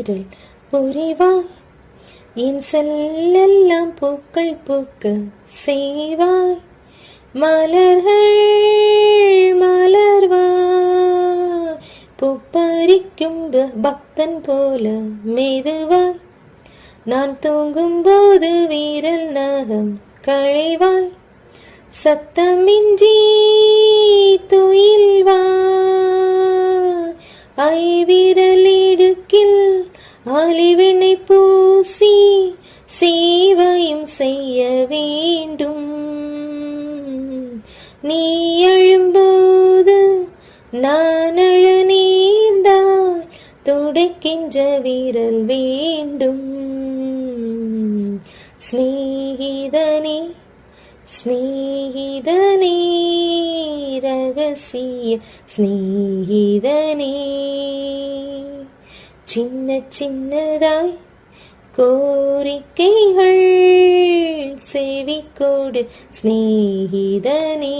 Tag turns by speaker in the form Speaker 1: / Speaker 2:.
Speaker 1: கீறல் புரிவாய், என் செல்லெல்லாம் பூக்கள் பூக்க செய்வாய், மலர்கள் மலர்வாய், பூப்பறிக்கும் பக்தன் போல மெதுவாய், நான் தூங்கும் போது வீரல் நகம் களைவாய், சத்தமின்றி துயில்வாய், ஐவிரலிடுக்கில் ஆலிவினை பூசி சேவையும் செய்ய வேண்டும், நீ எழும்போது நான் அழ நேர்ந்தால் துடைக்கின்ற வீரல் வேண்டும். ஸ்நேகிதனே ஸ்நேகிதனே ரகசிய ஸ்நேகிதனே, சின்ன சின்னதாய் கோரிக்கைகள் செவிக்கொடு ஸ்நேகிதனே.